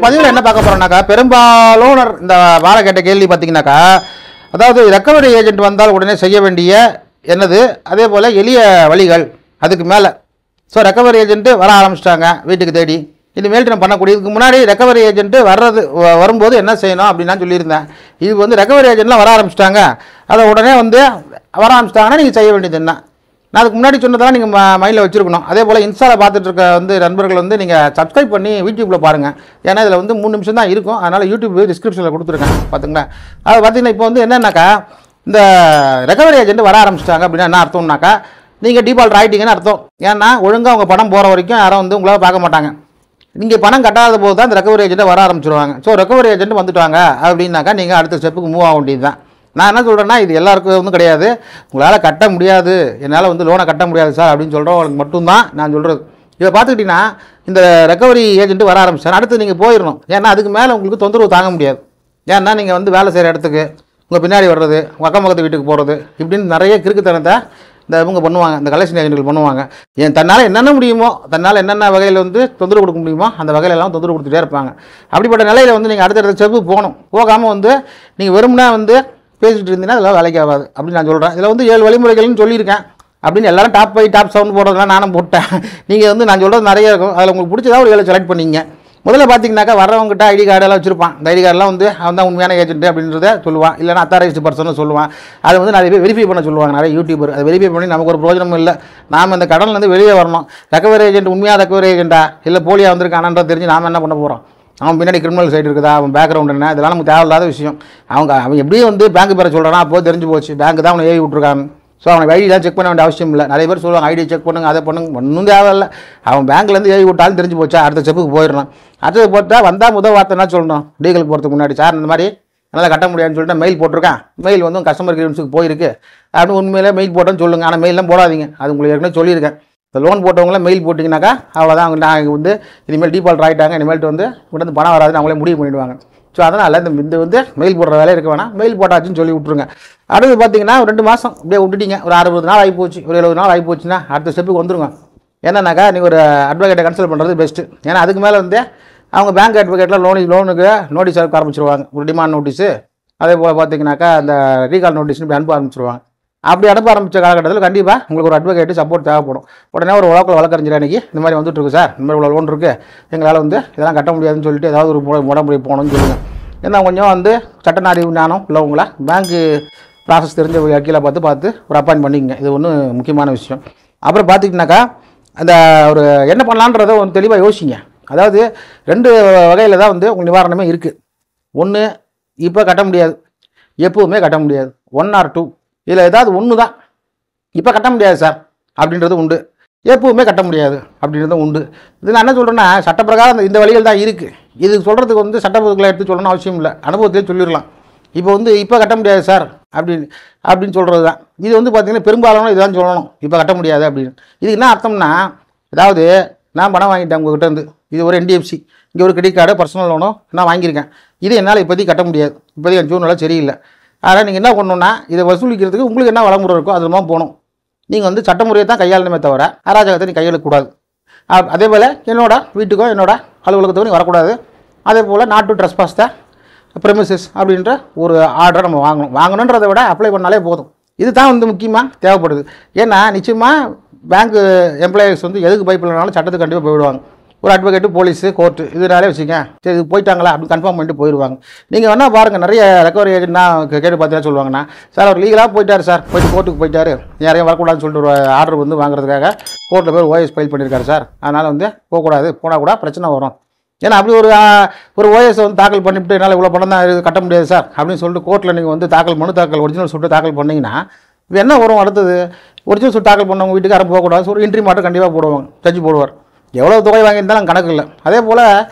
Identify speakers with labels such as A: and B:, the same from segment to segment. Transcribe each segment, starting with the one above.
A: பதிவில் என்ன பார்க்க போகிறோம்னாக்கா, பெரும்பாலும் இந்த வார கேட்ட கேள்வி பார்த்தீங்கன்னாக்கா, அதாவது ரெக்கவரி ஏஜென்ட் வந்தால் உடனே செய்ய வேண்டிய என்னது, அதே போல் எளிய வழிகள் அதுக்கு மேலே. ஸோ ரெக்கவரி ஏஜென்ட்டு வர ஆரம்பிச்சிட்டாங்க வீட்டுக்கு தேடி. இனிமேல் நம்ம பண்ணக்கூடிய, இதுக்கு முன்னாடி ரெக்கவரி ஏஜென்ட்டு வரும்போது என்ன செய்யணும் அப்படின்னு நான் சொல்லியிருந்தேன். இது வந்து ரெக்கவரி ஏஜென்ட்லாம் வர ஆரம்பிச்சிட்டாங்க, அதை உடனே வந்து வர ஆரம்பிச்சிட்டாங்கன்னா நீங்கள் செய்ய வேண்டியது என்ன. நான் அதுக்கு முன்னாடி சொன்னதெல்லாம் நீங்கள் மைண்டில் வச்சுருக்கணும். அதே போல் இன்ஸ்டாவில் பார்த்துட்டு இருக்க வந்து நண்பர்கள் வந்து நீங்கள் சப்ஸ்கிரைப் பண்ணி யூடியூப்பில் பாருங்கள். ஏன்னா இதில் வந்து 3 நிமிஷம் தான் இருக்கும். அதனால் யூடியூப் டிஸ்கிரிப்ஷனில் கொடுத்துருக்கேன் பார்த்துங்களேன். அது பார்த்தீங்கன்னா இப்போ வந்து என்னன்னாக்கா, இந்த ரெக்கவரி ஏஜென்ட் வர ஆரம்பிச்சிட்டாங்க அப்படின்னா என்ன அர்த்தம்னாக்கா, நீங்கள் டீபால்ட் ஆகிட்டீங்கன்னு அர்த்தம். ஏன்னா ஒழுங்காக உங்கள் பணம் போகிற வரைக்கும் யாரும் வந்து உங்களால் பார்க்க மாட்டாங்க. நீங்கள் பணம் கட்டாத போது தான் இந்த ரெக்கவரி ஏஜென்ட்டை வர ஆரம்பிச்சிருவாங்க. ஸோ ரெக்கவரி ஏஜென்ட் வந்துட்டாங்க அப்படின்னாக்கா நீங்கள் அடுத்த ஸ்டெப்புக்கு மூவ் ஆக வேண்டியது தான். நான் என்ன சொல்கிறேன்னா, இது எல்லாருக்கும் வந்து கிடையாது. உங்களால் கட்ட முடியாது, என்னால் வந்து லோனை கட்ட முடியாது சார் அப்படின்னு சொல்கிறவங்களுக்கு மட்டும்தான் நான் சொல்கிறது. இதை பார்த்துக்கிட்டிங்கன்னா, இந்த ரெக்கவரி ஏஜென்ட்டு வர ஆரம்பிச்சார், அடுத்து நீங்கள் போயிடணும். ஏன்னா அதுக்கு மேலே உங்களுக்கு தொந்தரவு தாங்க முடியாது. ஏன்னா நீங்கள் வந்து வேலை செய்கிற இடத்துக்கு உங்கள் பின்னாடி வர்றது, உங்கள் அக்கம் பக்கத்து வீட்டுக்கு போகிறது, இப்படின்னு நிறைய கிறுக்குத்தனத்தை இந்த இவங்க பண்ணுவாங்க, இந்த கலெக்ஷன் ஏஜென்ட்கள் பண்ணுவாங்க. தன்னால் என்னென்ன முடியுமோ, தன்னால் என்னென்ன வகையில் வந்து தொந்தரவு கொடுக்க முடியுமோ அந்த வகையிலெல்லாம் தொந்தரவு கொடுத்துட்டே இருப்பாங்க. அப்படிப்பட்ட நிலையில் வந்து நீங்கள் அடுத்தடுத்த ஸ்டெப்பு போகணும். போகாமல் வந்து நீங்கள் வெறும்னா வந்து பேசிகிட்டு இருந்தீங்கன்னா அதெல்லாம் வேலைக்கு ஆகாது அப்படின்னு நான் சொல்கிறேன். இதில் வந்து 7 வழிமுறைகள்னு சொல்லியிருக்கேன். அப்படின்னு எல்லாரும் டாப் 5 டாப் 7 போடுறதுலாம் நானும் போட்டேன். நீங்கள் வந்து நான் சொல்கிறது நிறைய இருக்கும். அதில் உங்களுக்கு பிடிச்சதா ஒரு 7 செலக்ட் பண்ணிங்க. முதல்ல பார்த்தீங்கன்னாக்கா, வர்றவங்ககிட்ட ஐடி கார்டெல்லாம் வச்சுருப்பான். இந்த ஐடி கார்டெலாம் வந்து அவன் தான் உண்மையான ஏஜென்ட் அப்படின்றத சொல்லுவான், இல்லைனா அத்தாரைஸ்டு பர்சன் சொல்லுவான். அதை வந்து நிறைய பேர் வெரிஃபை பண்ண சொல்லுவாங்க, நிறைய யூடியூபர். அதை வெரிஃபை பண்ணி நமக்கு ஒரு பிரயோஜனமும் இல்லை. நாம் இந்த கடன்லேருந்து வெளியே வரணும். ரெக்கவரி ஏஜென்ட் உண்மையாக ரெக்கவரி ஏஜென்ட்டா இல்லை போலியாக வந்திருக்கானன்ற தெரிஞ்சு நாம் என்ன பண்ண போகிறோம்? அவன் பின்னாடி கிரிமினல் சைடு இருக்குதா, அவன் பேக்ரவுண்ட் என்ன, இதெல்லாம் நமக்கு தேவையில்லாத விஷயம். அவன் எப்படியும் வந்து பேங்க் பேரை சொல்கிறானா, அப்போது தெரிஞ்சு போச்சு பேங்க் தான் அவனை ஏவி விட்ருக்காங்க. ஸோ அவனை ஐடியெலாம் செக் பண்ண வேண்டிய அவசியம் இல்லை. நிறைய பேர் சொல்லுவாங்க ஐடி செக் பண்ணுங்க, அதை பண்ணுங்க, ஒன்றும் தேவையில்லை. அவன் பேங்க்லேருந்து ஏவி விட்டாலும் தெரிஞ்சு போச்சா, அடுத்த ஸ்டெப்புக்கு போயிடணும். அடுத்தது போட்டால் வந்தால் முதல் வார்த்தை என்ன சொல்லணும், லீகலுக்கு போகிறதுக்கு முன்னாடி, சார் இந்த மாதிரி என்னால் கட்ட முடியாதுன்னு சொல்லிட்டு மெயில் போட்டிருக்கேன், மெயில் வந்து கஸ்டமர் கிளியரன்ஸுக்கு போயிருக்கு அப்படின்னு உண்மையிலே மெயில் போட்டோன்னு சொல்லுங்கள். ஆனால் மெயிலாம் போடாதீங்க, அது உங்களுக்கு ஏற்கனவே சொல்லியிருக்கேன். இந்த லோன் போட்டவங்களாம் மெயில் போட்டிங்கனாக்கா அவ்வளோதான், அவங்க வந்து இனிமேல் டீபால்ட் ஆகிட்டாங்க, இனிமேல்ட்டு வந்து இங்கிட்ட பணம் வராதுன்னு அவங்களே முடிவு பண்ணிவிடுவாங்க. ஸோ அதனால் இந்த வந்து மெயில் போடுற வேலை இருக்க வேணாம், மெயில் போட்டாச்சுன்னு சொல்லி விட்ருங்க. அடுத்து பார்த்தீங்கன்னா 2 மாதம் அப்படியே விட்டுட்டீங்க, ஒரு 60 நாள் ஆகிப்போச்சு, ஒரு 70 நாள் ஆகிப்போச்சுன்னா அடுத்த ஸ்டெப்புக்கு வந்துருங்க. என்னன்னாக்கா, நீங்கள் ஒரு அட்வொகேட்டை கன்சல்ட் பண்ணுறது பெஸ்ட்டு. ஏன்னா அதுக்கு மேலே வந்து அவங்க பேங்க் அட்வொகேட்டில் லோனுக்கு நோட்டீஸ் அனுப்ப ஆரம்பிச்சிருவாங்க, ஒரு டிமாண்ட் நோட்டீஸு, அதே போல் பார்த்தீங்கன்னாக்கா அந்த ரீகால் நோட்டீஸ்னு இப்படி அனுப்ப ஆரம்பிச்சிருவாங்க. அப்படி அனுப்ப ஆரம்பித்த காலகட்டத்தில் கண்டிப்பாக உங்களுக்கு ஒரு அட்வொகேட்டு சப்போர்ட் தேவைப்படும். உடனே ஒரு லோக்கல் வழக்கறிஞர் அன்றைக்கி இந்த மாதிரி வந்துட்டுருக்கு சார், இந்த மாதிரி இவ்வளோ லோன் இருக்குது, எங்களால் வந்து இதெல்லாம் கட்ட முடியாதுன்னு சொல்லிட்டு ஏதாவது ஒரு முறைமுறை போகணும்னு சொல்லுங்கள். ஏன்னா கொஞ்சம் வந்து சட்டநாரி ஞானம் உள்ளவங்களா பேங்க்கு ப்ராசஸ் தெரிஞ்ச வக்கீலை பார்த்து ஒரு அப்பாயின்ட் பண்ணிக்கங்க. இது ஒன்று முக்கியமான விஷயம். அப்புறம் பார்த்திங்கனாக்கா, அந்த ஒரு என்ன பண்ணலான்றதை ஒன்று தெளிவாக யோசிங்க. அதாவது 2 வகையில் தான் வந்து உங்களுக்கு நிவாரணமே இருக்குது. ஒன்று, இப்போ கட்ட முடியாது, எப்போவுமே கட்ட முடியாது, 1 or 2. இதில் ஏதாவது ஒன்று தான் இப்போ கட்ட முடியாது சார் அப்படின்றது உண்டு, எப்பவுமே கட்ட முடியாது அப்படின்றதும் உண்டு. இது நான் என்ன சொல்கிறேன்னா, சட்டப்பிரகாரம் இந்த வழிகள் தான் இருக்குது. இது சொல்கிறதுக்கு வந்து சட்டப்புகளை எடுத்து சொல்லணும்னு அவசியம் இல்லை, அனுபவத்திலே சொல்லிடலாம். இப்போ வந்து இப்போ கட்ட முடியாது சார் அப்படின்னு சொல்கிறது தான். இது வந்து பார்த்திங்கன்னா பெரும்பாலான இதுதான் சொல்லணும், இப்போ கட்ட முடியாது அப்படின்னு. இதுக்கு என்ன அர்த்தம்னா, அதாவது நான் பணம் வாங்கிட்டேன் உங்கள்கிட்ட இருந்து, இது ஒரு NDFC, இங்கே ஒரு கிரெடிட் கார்டு பர்சனல் லோனோ நான் வாங்கியிருக்கேன், இது என்னால் இப்போதைக்கு கட்ட முடியாது, இப்போதைக்கு என் சூழ்நிலை சரியில்லை. அதனால் நீங்கள் என்ன பண்ணணுன்னா, இதை வசூலிக்கிறதுக்கு உங்களுக்கு என்ன வழிமுறை இருக்கோ அது மாதிரி போகணும். நீங்கள் வந்து சட்டமுறையை தான் கையாளணுமே தவிர அராஜகத்தை நீ கையாளக்கூடாது. அதே போல் என்னோட வீட்டுக்கோ என்னோட அலுவலகத்துக்கோ நீ வரக்கூடாது. அதே போல் not to trespass the premises அப்படின்ற ஒரு ஆர்டரை நம்ம வாங்கணுன்றதை விட அப்ளை பண்ணாலே போதும். இது தான் வந்து முக்கியமாக தேவைப்படுது. ஏன்னா நிச்சயமாக பேங்க் எம்ப்ளாயிஸ் வந்து எதுக்கு பயப்படனாலும் சட்டத்துக்கு கண்டிப்பாக போயிடுவாங்க. ஒரு அட்வொகேட்டு, போலீஸு, கோர்ட்டு இதனாலே வச்சுக்க, சரி இது போயிட்டாங்களா அப்படின்னு கன்ஃபார்ம் பண்ணிட்டு போயிடுவாங்க. நீங்கள் வேணால் பாருங்கள், நிறைய ரெக்கவரி ஏஜென்ட்னா கேட்டு பார்த்தீங்கன்னா சொல்லுவாங்கன்னா, சார் அவர் லீகலாக போயிட்டார் சார், போயிட்டு கோர்ட்டுக்கு போயிட்டார், யாரையும் வரக்கூடாதுன்னு சொல்லிட்டு ஒரு ஆர்டர் வந்து வாங்குறதுக்காக கோர்ட்டில் போய் OS ஃபைல் பண்ணியிருக்காரு சார், அதனால் வந்து போகக்கூடாது, போனால் கூட பிரச்சனை வரும். ஏன்னா அப்படி ஒரு OS வந்து தாக்கல் பண்ணிவிட்டு என்னால் இவ்வளோ பணம் தான் கட்ட முடியாது சார் அப்படின்னு சொல்லிட்டு கோர்ட்டில் நீங்கள் வந்து மனு தாக்கல் ஒரிஜினல் சொல்லிட்டு தாக்கல் பண்ணிங்கன்னா இது என்ன வரும்? அடுத்தது ஒரிஜினல் சொல்லிட்டு தாக்கல் பண்ணவங்க வீட்டுக்கு யாரும் போகக்கூடாது, ஒரு என்ட்ரி மட்டும் கண்டிப்பாக போடுவாங்க, ஜட்ஜி போடுவார். எவ்வளோ தொகை வாங்கியிருந்தாலும் கணக்கு இல்லை. அதே போல்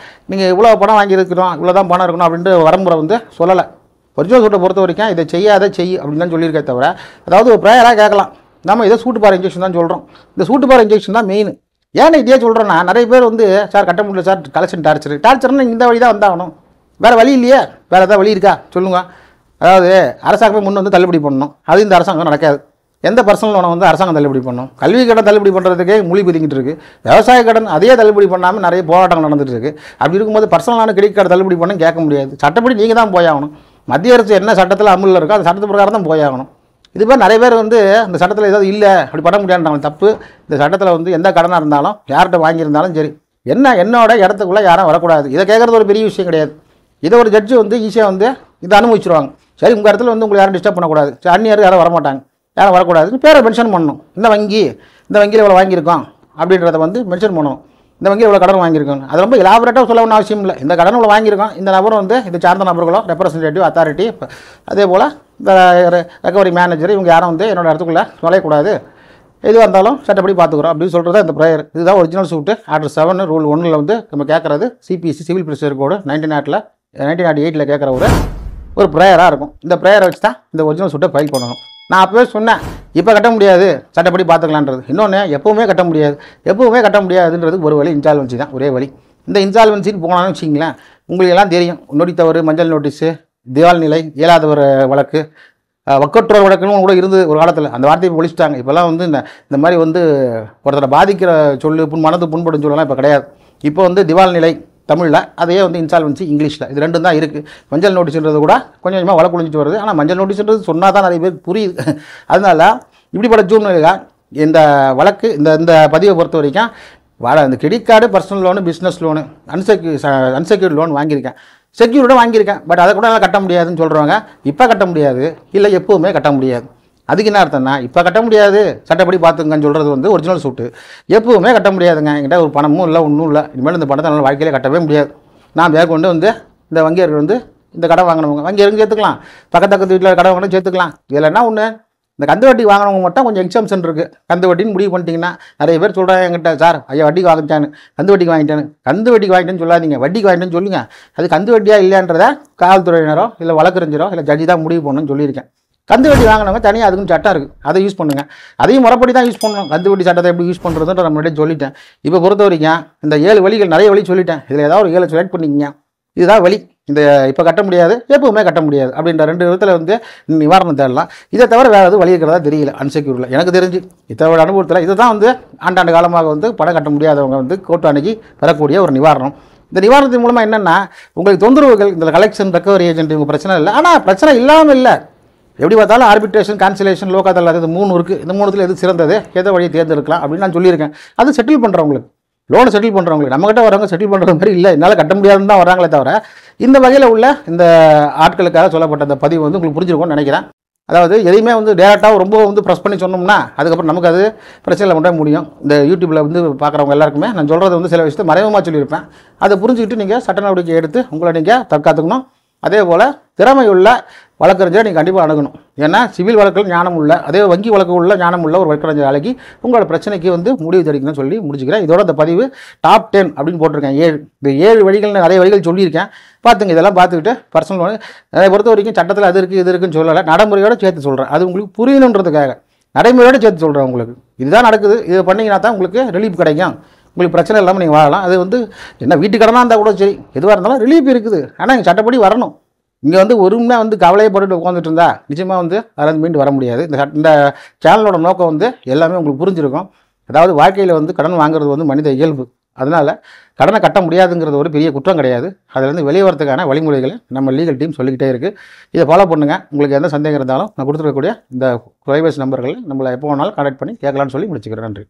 A: நீங்கள் இவ்வளோ பணம் வாங்கியிருக்கிறோம், இவ்வளோ தான் பணம் இருக்கணும் அப்படின்ட்டு வரமுறை வந்து சொல்லலை. ஒரிஜினல் சூட்டை பொறுத்த வரைக்கும் இதை செய்யாத அப்படின்னு தான் சொல்லியிருக்கே தவிர, அதாவது ஒரு ப்ரேயராக கேட்கலாம், நம்ம இதை சூட்டுப்பாறை இன்ஜெக்ஷன் தான் சொல்கிறோம். இந்த சூட்டுப்பாறை இன்ஜெக்ஷன் தான் மெயின். ஏன்னா இதே சொல்கிறேன்னா, நிறைய பேர் வந்து சார் கட்ட முடியல சார், கலெக்ஷன் டார்ச்சர்னா இந்த வழி தான் வந்தாகணும், வேறு வழி இல்லையே, வேறு ஏதாவது வழி இருக்கா சொல்லுங்கள். அதாவது அரசாங்கமே முன் வந்து தள்ளுபடி பண்ணணும், அது இந்த அரசாங்கம் நடக்காது. எந்த பர்சனல் லோனை வந்து அரசாங்கம் தள்ளுபடி பண்ணும்? கல்வி கடன் தள்ளுபடி பண்ணுறதுக்கே மொழி பிதிக்கிட்டு இருக்குது. விவசாய கடன் அதையே தள்ளுபடி பண்ணாமல் நிறைய போராட்டங்கள் நடந்துட்டு இருக்குது. அப்படி இருக்கும்போது பர்சனலான கிரெடிட் கார்டு தள்ளுபடி பண்ண கேட்க முடியாது. சட்டப்படி நீங்கள் தான் போயாகணும். மத்திய அரசு என்ன சட்டத்தில் அமலில் இருக்கோ அந்த சட்டத்து பிரகாரம் தான் போயாகணும். இது மாதிரி நிறைய பேர் வந்து இந்த சட்டத்தில் ஏதாவது இல்லை அப்படி பண்ண முடியாதுன்றாங்க. தப்பு. இந்த சட்டத்தில் வந்து எந்த கடனாக இருந்தாலும் யார்கிட்ட வாங்கியிருந்தாலும் சரி, என்னோட இடத்துக்குள்ளே யாரும் வரக்கூடாது. இதை கேட்குறது ஒரு பெரிய விஷயம் கிடையாது. இதை ஒரு ஜட்ஜு வந்து ஈஸியாக வந்து இதை அனுபவிச்சிருவாங்க. சரி, உங்கள் இடத்துல வந்து உங்களை யாரும் டிஸ்டர்ப் பண்ணக்கூடாது, அந்நியர் யாரும் வரமாட்டாங்க, யாரும் வரக்கூடாதுன்னு பேரை மென்ஷன் பண்ணணும். இந்த வங்கியில் இவ்வளோ வாங்கியிருக்கோம் அப்படின்றத வந்து மென்ஷன் பண்ணணும். இந்த வங்கியில் இவ்வளோ கடன் வாங்கியிருக்கோம். அது ரொம்ப எலாபரேட்டாக சொல்ல ஒன்றும் அவசியம் இல்லை. இந்த கடன் இவ்வளோ வாங்கியிருக்கோம், இந்த நபரும் வந்து இது சார்ந்த நபர்களோ ரெப்ரசன்டேட்டிவ் அத்தாரிட்டி அதே போல் இந்த ரெக்கவரி மேனேஜர் இவங்க யாரும் வந்து என்னோடய இடத்துக்குள்ளே நுழையக்கூடாது, எதுவாக இருந்தாலும் சட்டப்படி பார்த்துக்குறோம் அப்படின்னு சொல்கிறது இந்த ப்ரேயர். இதுதான் ஒரிஜினல் சூட்டு. ஆர்டர் 7 ரூல் 1 வந்து நம்ம கேட்குறது சிபிஎஸ்சி சிவில் ப்ரொசீஜர் கோடு 1998 கேட்குற ஒரு ப்ரேயராக இருக்கும். இந்த ப்ரேயரை வச்சு தான் இந்த ஒரிஜினல் சூட்டை ஃபைல் பண்ணணும். நான் அப்போவே சொன்னேன், இப்போ கட்ட முடியாது, சட்டப்படி பார்த்துக்கலான்றது. இன்னொன்று, எப்போவுமே கட்ட முடியாதுன்றதுக்கு ஒரு வழி இன்சால்வன்சி தான், ஒரே வழி. இந்த இன்சால்வன்சின்னு போனாலும் வச்சிங்களேன், உங்களுக்கு எல்லாம் தெரியும். நொடி தவறு, மஞ்சள் நோட்டீஸு, திவால் நிலை, இயலாதவர் வழக்கு, வக்கற்றோர் வழக்குன்னு கூட இருந்து ஒரு காலத்தில். அந்த வார்த்தையை ஒழிச்சிட்டாங்க. இப்போல்லாம் வந்து இந்த மாதிரி வந்து ஒருத்தரை பாதிக்கிற மனது புண்படும் சொல்லலாம் இப்போ கிடையாது. இப்போ வந்து திவால் நிலை தமிழில், அதையே வந்து இன்சால்வன்சி இங்கிலீஷில், இது ரெண்டும் தான் இருக்குது. மஞ்சள் நோட்டீஸ்ன்றது கூட கொஞ்சம் கொஞ்சமாக வழக்குழிஞ்சிட்டு வருது. ஆனால் மஞ்சள் நோட்டீஸ்ன்றது சொன்னால் தான் நிறைய பேர் புரியுது. அதனால் இப்படிப்பட்ட சூழ்நிலையில் இந்த வழக்கு இந்த பதிவை பொறுத்த வரைக்கும் இந்த credit card, personal loan, business loan, unsecured loan வாங்கியிருக்கேன், செக்யூர்டாக வாங்கியிருக்கேன். பட் அதை கூட எல்லாம் கட்ட முடியாதுன்னு சொல்கிறவங்க, இப்போ கட்ட முடியாது, இல்லை எப்போவுமே கட்ட முடியாது. அதுக்கு என்ன அர்த்தம்னா, இப்போ கட்ட முடியாது, சட்டப்படி பார்த்துங்கன்னு சொல்கிறது வந்து ஒரிஜினல் சூட்டு. எப்போவுமே கட்ட முடியாதுங்க, என்கிட்ட ஒரு பணமும் இல்லை, ஒன்றும் இல்லை, இனிமேல் இந்த பணத்தை என்னால் வாழ்க்கையிலே கட்டவே முடியாது. நான் மேற்கொண்டு வந்து இந்த வங்கியர்கள் வந்து இந்த கடன் வாங்கினவங்க வங்கியருக்கு சேர்த்துக்கலாம், பக்கத்து வீட்டில் கடன் வாங்கினா சேர்த்துக்கலாம். இதில் என்ன ஒன்று, இந்த கந்து வட்டி வாங்கினவங்க மட்டும் கொஞ்சம் எக்ஸம்ஷன் இருக்குது. கந்து வட்டின்னு முடிவு பண்ணிட்டீங்கன்னா, நிறைய பேர் சொல்கிறாங்க என்கிட்ட, சார் ஐயா வட்டிக்கு வாங்கிட்டானு, கந்து வட்டிக்கு வாங்கிட்டேன்னு சொல்லாதீங்க, வட்டிக்கு வாங்கிட்டேன்னு சொல்லுங்கள். அது கந்து வட்டியாக இல்லைன்றதை காவல்துறையினரோ இல்லை வழக்கறிஞரோ இல்லை ஜட்ஜி தான் முடிவு பண்ணணும்னு சொல்லியிருக்கேன். கந்து வட்டி வாங்கினவங்க தனியாக அதுக்குன்னு சட்டம் இருக்குது, அதை யூஸ் பண்ணுங்கள். அதையும் முறைப்படி தான் யூஸ் பண்ணணும். கந்து வட்டி சட்டத்தை எப்படி யூஸ் பண்ணுறதுன்ற நம்ம முன்னாடியே சொல்லிட்டேன். இப்போ பொறுத்த வரைக்கும் இந்த 7 வழிகள், நிறைய வழி சொல்லிட்டேன். இதில் ஏதாவது ஒரு 7 செலக்ட் பண்ணிக்கிங்க. இதுதான் வழி. இந்த இப்போ கட்ட முடியாது, எப்பவுமே கட்ட முடியாது அப்படின்ற 2 விதத்தில் வந்து நிவாரணம் தேடலாம். இதை தவிர வேறு எதுவும் வழி இருக்கிறதா தெரியல அன்செக்யூரில். எனக்கு தெரிஞ்சு இத்தோட அனுபவத்தில் இதை தான் வந்து ஆண்டாண்டு காலமாக வந்து பணம் கட்ட முடியாதவங்க வந்து கோர்ட்டு அன்னைக்கு பெறக்கூடிய ஒரு நிவாரணம். இந்த நிவாரணத்தின் மூலமாக என்னென்னா, உங்களுக்கு தொந்தரவுகள், இந்த கலெக்ஷன், ரெக்கவரி ஏஜென்ட் இவங்க பிரச்சனை இல்லை. ஆனால் பிரச்சனை இல்லாமல் இல்லை. எப்படி பார்த்தாலும் ஆர்பிட்ரேஷன், கான்சிலேஷன், லோகாதல், அது 3 இருக்குது. இந்த 3த்தில் எது சிறந்தது, எதை வழியை தேர்ந்தெடுக்கலாம் அப்படின்னு நான் சொல்லியிருக்கேன். அது செட்டில் பண்ணுறவங்களுக்கு, லோனை செட்டில் பண்ணுறவங்களுக்கு. நம்மகிட்ட வரவங்க செட்டில் பண்ணுற மாதிரி இல்லை, என்னால் கட்ட முடியாதுன்னு தான் வராங்களே தவிர. இந்த வகையில் உள்ள இந்த ஆட்களுக்காக சொல்லப்பட்ட அந்த பதிவு வந்து உங்களுக்கு புரிஞ்சிருக்கும்னு நினைக்கிறேன். அதாவது எதையுமே வந்து டேரெக்டாக ரொம்ப வந்து ப்ரெஸ் பண்ணி சொன்னோம்னா அதுக்கப்புறம் நமக்கு அது பிரச்சனையில் மட்டும் முடியும். இந்த யூடியூப்பில் வந்து பார்க்குறவங்க எல்லாருக்குமே நான் சொல்கிறது வந்து சில விஷயத்தை மறைமுகமாக சொல்லியிருப்பேன். அதை புரிஞ்சுக்கிட்டு நீங்கள் சட்ட நடவடிக்கை எடுத்து உங்களை நீங்கள் தற்காத்துக்கணும். அதே போல் திறமையுள்ள வழக்கறிஞரை நீங்கள் கண்டிப்பாக அணுகணும். ஏன்னா சிவில் வழக்கில் ஞானம் உள்ள, அதே வங்கி வழக்கு உள்ள ஞானம் உள்ள ஒரு வழக்கறிஞர் அழகி உங்களோட பிரச்சனைக்கு வந்து முடிவு தெரிவிக்கணும்னு சொல்லி முடிச்சுக்கிறேன். இதோட இந்த பதிவு டாப் 10 அப்படின்னு போட்டிருக்கேன். 7 இந்த 7 வழிகள் நிறைய வழிகள் சொல்லியிருக்கேன். பார்த்துங்க, இதெல்லாம் பார்த்துக்கிட்டு பர்சனல் லோன் நிறைய பொறுத்த வரைக்கும் சட்டத்தில் அது இருக்குது இது இருக்குன்னு சொல்லலை, நடைமுறையோடு சேர்த்து சொல்கிறேன். அது உங்களுக்கு புரியணுன்றதுக்காக நடைமுறையோடு சேர்த்து சொல்கிறேன். உங்களுக்கு இதுதான் நடக்குது, இதை பண்ணிங்கன்னா தான் உங்களுக்கு ரிலீஃப் கிடைக்கும், உங்களுக்கு பிரச்சனை இல்லாமல் நீங்கள் வாழலாம். அது வந்து என்ன வீட்டு கடனாக இருந்தால் கூட சரி, எதுவாக இருந்தாலும் ரிலீஃப் இருக்குது. ஆனால் இங்கே சட்டப்படி வரணும். இங்கே வந்து ஒருமே வந்து கவலையை போட்டுட்டு உட்காந்துட்டு இருந்தா நிச்சயமாக வந்து அதில் மீண்டு வர முடியாது. இந்த சேனலோட நோக்கம் வந்து எல்லாமே உங்களுக்கு புரிஞ்சிருக்கும். அதாவது வாழ்க்கையில் வந்து கடன் வாங்குறது வந்து மனித இயல்பு. அதனால் கடனை கட்ட முடியாதுங்கிறது ஒரு பெரிய குற்றம் கிடையாது. அதிலேருந்து வெளியே வரதுக்கான வழிமுறைகளை நம்ம லீகல் டீம் சொல்லிக்கிட்டே இருக்குது. இதை ஃபாலோ பண்ணுங்கள். உங்களுக்கு எந்த சந்தேகம் இருந்தாலும் நான் கொடுத்துருக்கக்கூடிய இந்த ப்ரைவேசி நம்பர்களை நம்மளை எப்போ வேணாலும் கான்டாக்ட் பண்ணி கேட்கலான்னு சொல்லி முடிச்சுக்கிறேன். நன்றி.